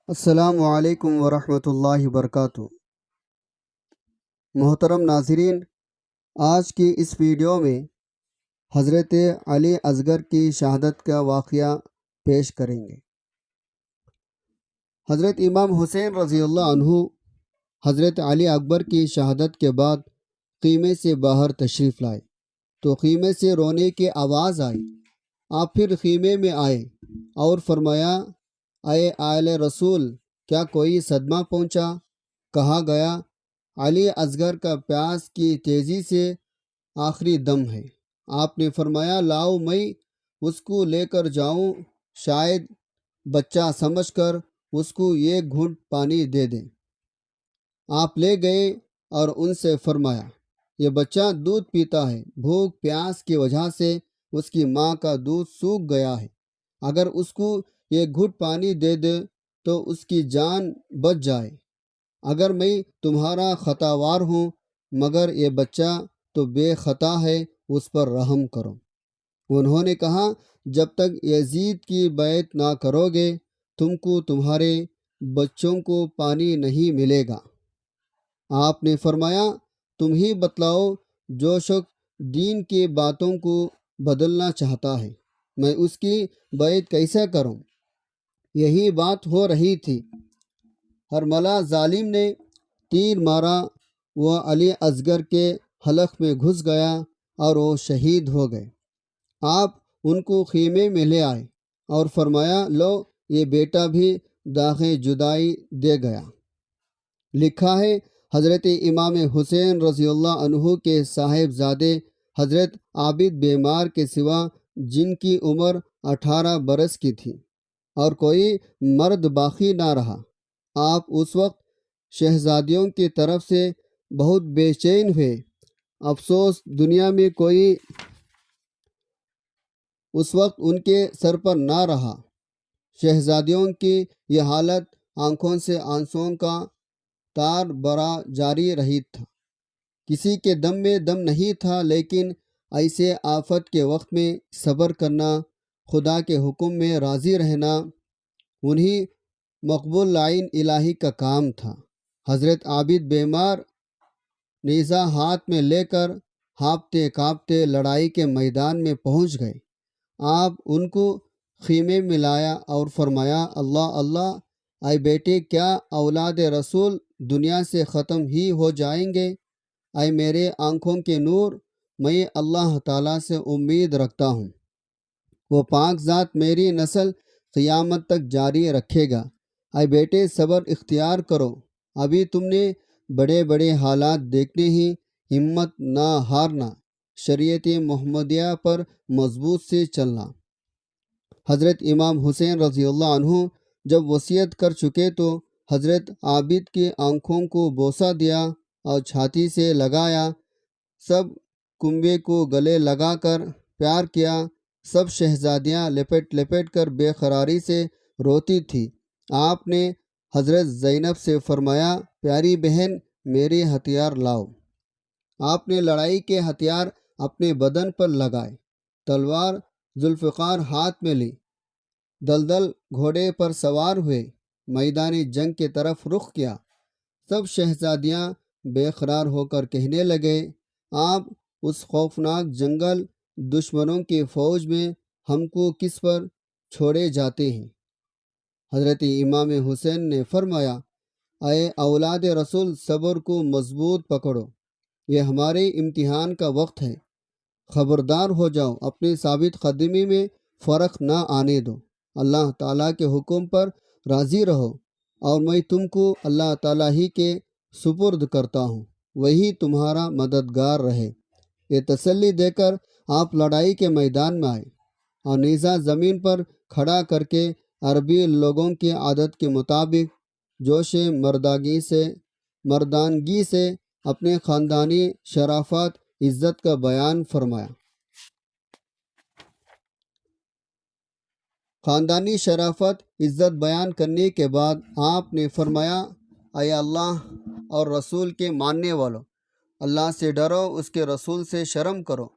السلام علیکم ورحمۃ اللہ وبرکاتہ۔ محترم ناظرین، آج کی اس ویڈیو میں حضرت علی اصغر کی شہادت کا واقعہ پیش کریں گے۔ حضرت امام حسین رضی اللہ عنہ حضرت علی اکبر کی شہادت کے بعد خیمے سے باہر تشریف لائے تو خیمے سے رونے کی آواز آئی۔ آپ پھر خیمے میں آئے اور فرمایا، اے آل رسول، کیا کوئی صدمہ پہنچا؟ کہا گیا، علی اصغر کا پیاس کی تیزی سے آخری دم ہے۔ آپ نے فرمایا، لاؤ میں اس کو لے کر جاؤں، شاید بچہ سمجھ کر اس کو ایک گھونٹ پانی دے دیں۔ آپ لے گئے اور ان سے فرمایا، یہ بچہ دودھ پیتا ہے، بھوک پیاس کی وجہ سے اس کی ماں کا دودھ سوکھ گیا ہے، اگر اس کو ایک گھونٹ پانی دے دے تو اس کی جان بچ جائے۔ اگر میں تمہارا خطاوار ہوں مگر یہ بچہ تو بے خطا ہے، اس پر رحم کرو۔ انہوں نے کہا، جب تک یزید کی بیعت نہ کرو گے تم کو تمہارے بچوں کو پانی نہیں ملے گا۔ آپ نے فرمایا، تم ہی بتلاؤ، جو شخص دین کی باتوں کو بدلنا چاہتا ہے میں اس کی بیعت کیسے کروں؟ یہی بات ہو رہی تھی، ہرملہ ظالم نے تیر مارا، وہ علی اصغر کے حلق میں گھس گیا اور وہ شہید ہو گئے۔ آپ ان کو خیمے میں لے آئے اور فرمایا، لو یہ بیٹا بھی داغ جدائی دے گیا۔ لکھا ہے، حضرت امام حسین رضی اللہ عنہ کے صاحبزادے حضرت عابد بیمار کے سوا، جن کی عمر 18 برس کی تھی اور کوئی مرد باقی نہ رہا، آپ اس وقت شہزادیوں کی طرف سے بہت بے چین ہوئے۔ افسوس، دنیا میں کوئی اس وقت ان کے سر پر نہ رہا۔ شہزادیوں کی یہ حالت آنکھوں سے آنسوؤں کا تار برا جاری رہی تھا۔ کسی کے دم میں دم نہیں تھا، لیکن ایسے آفت کے وقت میں صبر کرنا، خدا کے حکم میں راضی رہنا، انہی مقبول لعین الہی کا کام تھا۔ حضرت عابد بیمار نیزہ ہاتھ میں لے کر ہانپتے کانپتے لڑائی کے میدان میں پہنچ گئے۔ آپ ان کو خیمے میں لایا اور فرمایا، اللہ اللہ، اے بیٹے، کیا اولاد رسول دنیا سے ختم ہی ہو جائیں گے؟ اے میرے آنکھوں کے نور، میں اللہ تعالیٰ سے امید رکھتا ہوں، وہ پاک ذات میری نسل قیامت تک جاری رکھے گا۔ اے بیٹے، صبر اختیار کرو، ابھی تم نے بڑے بڑے حالات دیکھنے ہی، ہمت نہ ہارنا، شریعت محمدیہ پر مضبوط سے چلنا۔ حضرت امام حسین رضی اللہ عنہ جب وصیت کر چکے تو حضرت عابد کی آنکھوں کو بوسہ دیا اور چھاتی سے لگایا، سب کنبے کو گلے لگا کر پیار کیا۔ سب شہزادیاں لپٹ لپٹ کر بے قراری سے روتی تھی۔ آپ نے حضرت زینب سے فرمایا، پیاری بہن، میرے ہتھیار لاؤ۔ آپ نے لڑائی کے ہتھیار اپنے بدن پر لگائے، تلوار ذوالفقار ہاتھ میں لی، دلدل گھوڑے پر سوار ہوئے، میدان جنگ کی طرف رخ کیا۔ سب شہزادیاں بے قرار ہو کر کہنے لگے، آپ اس خوفناک جنگل دشمنوں کی فوج میں ہم کو کس پر چھوڑے جاتے ہیں؟ حضرت امام حسین نے فرمایا، اے اولاد رسول، صبر کو مضبوط پکڑو، یہ ہمارے امتحان کا وقت ہے۔ خبردار ہو جاؤ، اپنی ثابت قدمی میں فرق نہ آنے دو، اللہ تعالیٰ کے حکم پر راضی رہو، اور میں تم کو اللہ تعالیٰ ہی کے سپرد کرتا ہوں، وہی تمہارا مددگار رہے۔ یہ تسلی دے کر آپ لڑائی کے میدان میں آئے اور نیزہ زمین پر کھڑا کر کے عربی لوگوں کی عادت کے مطابق جوش مردانگی سے اپنے خاندانی شرافت عزت کا بیان فرمایا۔ خاندانی شرافت عزت بیان کرنے کے بعد آپ نے فرمایا، اے اللہ اور رسول کے ماننے والوں، اللہ سے ڈرو، اس کے رسول سے شرم کرو۔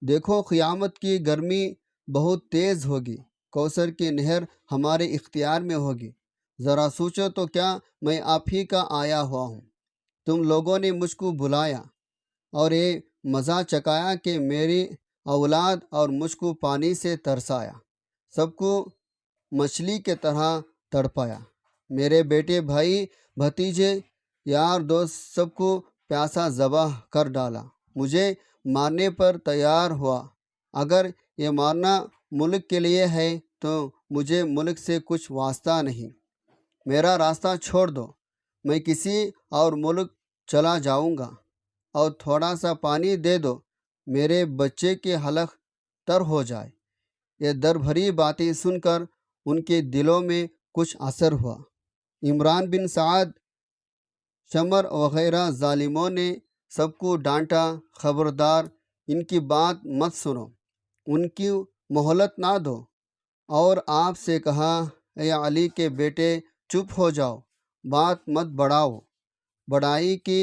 دیکھو، قیامت کی گرمی بہت تیز ہوگی، کوثر کی نہر ہمارے اختیار میں ہوگی، ذرا سوچو تو کیا میں آپ ہی کا آیا ہوا ہوں؟ تم لوگوں نے مجھ کو بلایا اور یہ مزہ چکایا کہ میری اولاد اور مجھ کو پانی سے ترسایا، سب کو مچھلی کے طرح تڑپایا، میرے بیٹے، بھائی، بھتیجے، یار دوست سب کو پیاسا ذبح کر ڈالا، مجھے مارنے پر تیار ہوا۔ اگر یہ مارنا ملک کے لیے ہے تو مجھے ملک سے کچھ واسطہ نہیں، میرا راستہ چھوڑ دو، میں کسی اور ملک چلا جاؤں گا، اور تھوڑا سا پانی دے دو، میرے بچے کے حلق تر ہو جائے۔ یہ در بھری باتیں سن کر ان کے دلوں میں کچھ اثر ہوا۔ عمران بن سعد، شمر وغیرہ ظالموں نے سب کو ڈانٹا، خبردار، ان کی بات مت سنو، ان کی مہلت نہ دو، اور آپ سے کہا، اے علی کے بیٹے، چپ ہو جاؤ، بات مت بڑھاؤ، بڑائی کی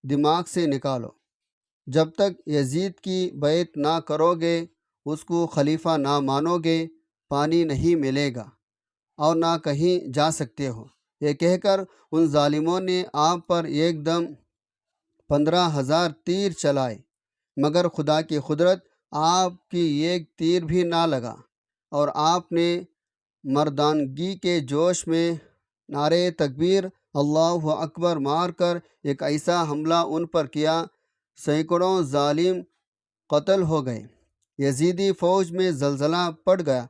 دماغ سے نکالو، جب تک یزید کی بیعت نہ کرو گے، اس کو خلیفہ نہ مانو گے، پانی نہیں ملے گا اور نہ کہیں جا سکتے ہو۔ یہ کہہ کر ان ظالموں نے آپ پر ایک دم 15,000 تیر چلائے، مگر خدا کی قدرت، آپ کی ایک تیر بھی نہ لگا، اور آپ نے مردانگی کے جوش میں نعرے تکبیر، اللہ اکبر مار کر ایک ایسا حملہ ان پر کیا، سینکڑوں ظالم قتل ہو گئے۔ یزیدی فوج میں زلزلہ پڑ گیا،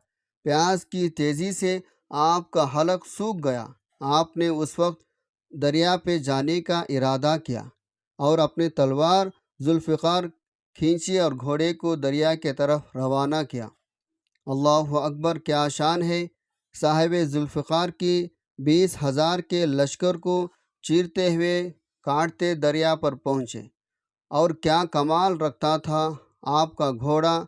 پیاس کی تیزی سے آپ کا حلق سوکھ گیا۔ آپ نے اس وقت دریا پہ جانے کا ارادہ کیا اور اپنی تلوار ذوالفقار کھینچی اور گھوڑے کو دریا کے طرف روانہ کیا۔ اللہ اکبر، کیا شان ہے! صاحب ذوالفقار کی 20,000 کے لشکر کو چیرتے ہوئے کاٹتے دریا پر پہنچے، اور کیا کمال رکھتا تھا آپ کا گھوڑا،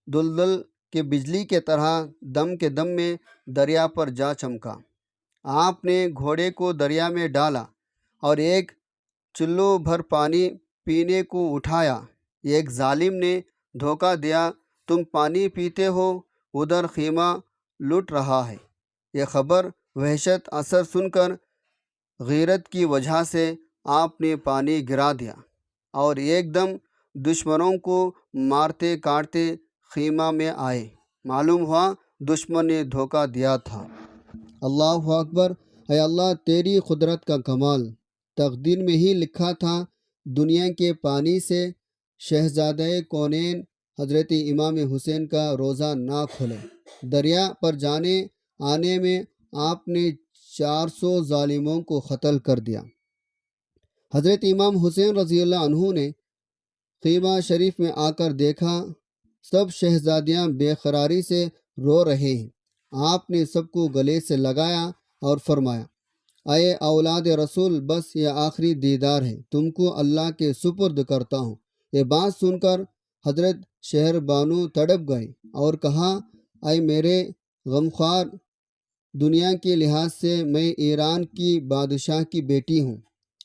دلدل کے بجلی کے طرح دم کے دم میں دریا پر جا چمکا۔ آپ نے گھوڑے کو دریا میں ڈالا اور ایک چلو بھر پانی پینے کو اٹھایا۔ ایک ظالم نے دھوکہ دیا، تم پانی پیتے ہو، ادھر خیمہ لٹ رہا ہے۔ یہ خبر وحشت اثر سن کر غیرت کی وجہ سے آپ نے پانی گرا دیا اور ایک دم دشمنوں کو مارتے کاٹتے خیمہ میں آئے۔ معلوم ہوا دشمن نے دھوکہ دیا تھا۔ اللہ اکبر! اے اللہ، تیری قدرت کا کمال! تقدیر میں ہی لکھا تھا دنیا کے پانی سے شہزادہ کونین حضرت امام حسین کا روزہ نہ کھلے۔ دریا پر جانے آنے میں آپ نے 400 ظالموں کو قتل کر دیا۔ حضرت امام حسین رضی اللہ عنہ نے خیمہ شریف میں آ کر دیکھا، سب شہزادیاں بے قراری سے رو رہے ہیں۔ آپ نے سب کو گلے سے لگایا اور فرمایا، اے اولاد رسول، بس یہ آخری دیدار ہے، تم کو اللہ کے سپرد کرتا ہوں۔ یہ بات سن کر حضرت شہر بانو تڑپ گئے اور کہا، اے میرے غمخوار، دنیا کے لحاظ سے میں ایران کی بادشاہ کی بیٹی ہوں،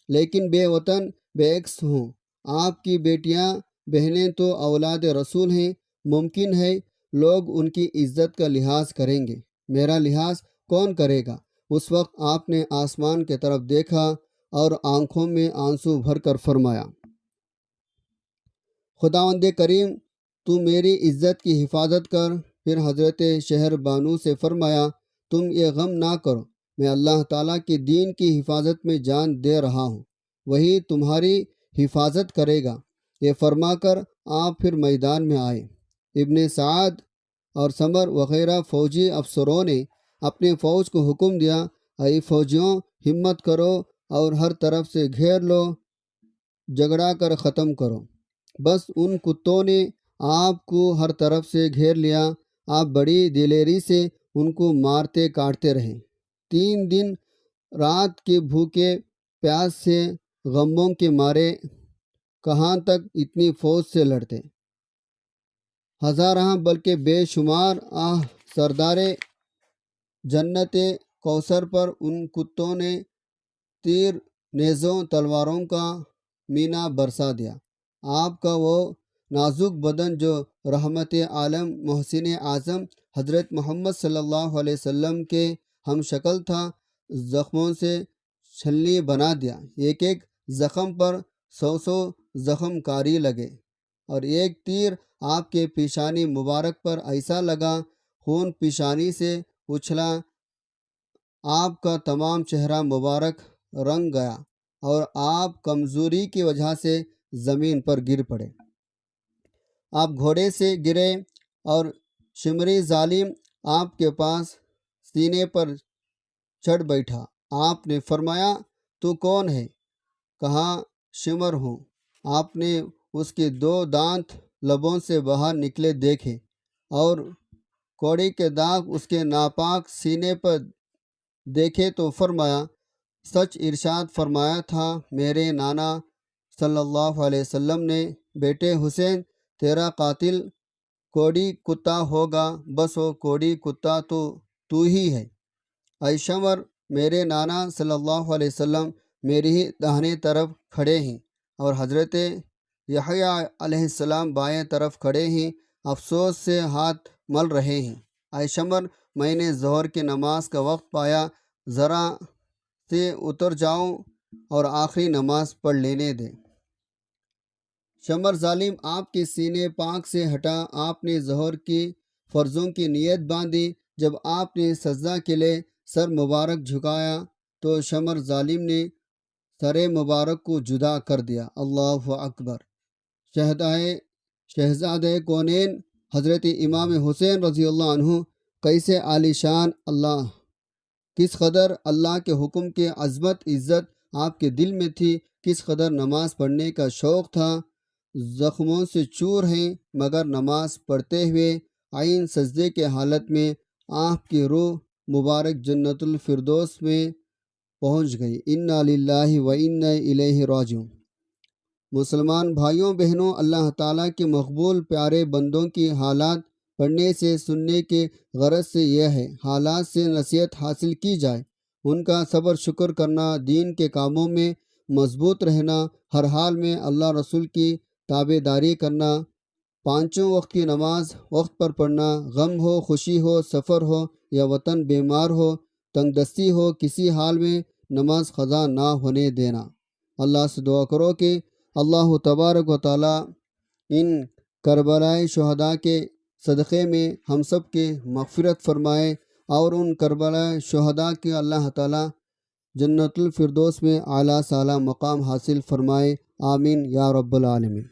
لیکن بے وطن بے عکس ہوں۔ آپ کی بیٹیاں بہنیں تو اولاد رسول ہیں، ممکن ہے لوگ ان کی عزت کا لحاظ کریں گے، میرا لحاظ کون کرے گا؟ اس وقت آپ نے آسمان کی طرف دیکھا اور آنکھوں میں آنسو بھر کر فرمایا، خداوند کریم، تو میری عزت کی حفاظت کر۔ پھر حضرت شہر بانو سے فرمایا، تم یہ غم نہ کرو، میں اللہ تعالیٰ کے دین کی حفاظت میں جان دے رہا ہوں، وہی تمہاری حفاظت کرے گا۔ یہ فرما کر آپ پھر میدان میں آئے۔ ابن سعد اور سمر وغیرہ فوجی افسروں نے اپنے فوج کو حکم دیا، اے فوجیوں، ہمت کرو اور ہر طرف سے گھیر لو، جھگڑا کر ختم کرو۔ بس ان کتوں نے آپ کو ہر طرف سے گھیر لیا، آپ بڑی دلیری سے ان کو مارتے کاٹتے رہے۔ 3 دن رات کے بھوکے پیاس سے غموں کے مارے کہاں تک اتنی فوج سے لڑتے؟ ہزاراں بلکہ بے شمار سردار جنت کوثر پر ان کتوں نے تیر، نیزوں، تلواروں کا مینا برسا دیا۔ آپ کا وہ نازک بدن جو رحمت عالم محسن اعظم حضرت محمد صلی اللہ علیہ وسلم کے ہم شکل تھا، زخموں سے چھلنی بنا دیا۔ ایک ایک زخم پر 100 زخم کاری لگے، اور ایک تیر آپ کے پیشانی مبارک پر ایسا لگا خون پیشانی سے اچھلا، آپ کا تمام چہرہ مبارک رنگ گیا اور آپ کمزوری کی وجہ سے زمین پر گر پڑے۔ آپ گھوڑے سے گرے اور شمری ظالم آپ کے پاس سینے پر چڑھ بیٹھا۔ آپ نے فرمایا تو کون ہے؟ کہا شمر ہوں۔ آپ نے اس کے 2 دانت لبوں سے باہر نکلے دیکھے اور کوڑی کے داغ اس کے ناپاک سینے پر دیکھے تو فرمایا سچ ارشاد فرمایا تھا میرے نانا صلی اللہ علیہ وسلم نے، بیٹے حسین تیرا قاتل کوڑی کتا ہوگا، بس وہ کوڑی کتا تو ہی ہے۔ اے شمر، میرے نانا صلی اللہ علیہ وسلم میری ہی داہنے طرف کھڑے ہیں اور حضرت یحییٰ علیہ السلام بائیں طرف کھڑے ہیں، افسوس سے ہاتھ مل رہے ہیں۔ اے شمر، میں نے ظہر کی نماز کا وقت پایا، ذرا سے اتر جاؤں اور آخری نماز پڑھ لینے دیں۔ شمر ظالم آپ کے سینے پاک سے ہٹا، آپ نے ظہر کی فرضوں کی نیت باندھی۔ جب آپ نے سجدہ کے لیے سر مبارک جھکایا تو شمر ظالم نے سر مبارک کو جدا کر دیا۔ اللہ اکبر۔ شہزادہ کونین حضرت امام حسین رضی اللہ عنہ کیسے عالی شان، اللہ کس قدر اللہ کے حکم کی عظمت عزت آپ کے دل میں تھی، کس قدر نماز پڑھنے کا شوق تھا۔ زخموں سے چور ہیں مگر نماز پڑھتے ہوئے عین سجدے کے حالت میں آپ کی روح مبارک جنت الفردوس میں پہنچ گئی۔ انا للہ و انا الیہ راجعون۔ مسلمان بھائیوں بہنوں، اللہ تعالیٰ کے مقبول پیارے بندوں کی حالات پڑھنے سے سننے کے غرض سے یہ ہے، حالات سے نصیحت حاصل کی جائے، ان کا صبر شکر کرنا، دین کے کاموں میں مضبوط رہنا، ہر حال میں اللہ رسول کی تابع داری کرنا، 5 وقت کی نماز وقت پر پڑھنا، غم ہو، خوشی ہو، سفر ہو یا وطن بیمار ہو، تنگ دستی ہو، کسی حال میں نماز قضا نہ ہونے دینا۔ اللہ سے دعا کرو کہ اللہ تبارک و تعالی ان کربلائی شہداء کے صدقے میں ہم سب کے مغفرت فرمائے اور ان کربلائی شہداء کے اللہ تعالی جنت الفردوس میں اعلیٰ سے اعلیٰ مقام حاصل فرمائے۔ آمین یا رب العالمین۔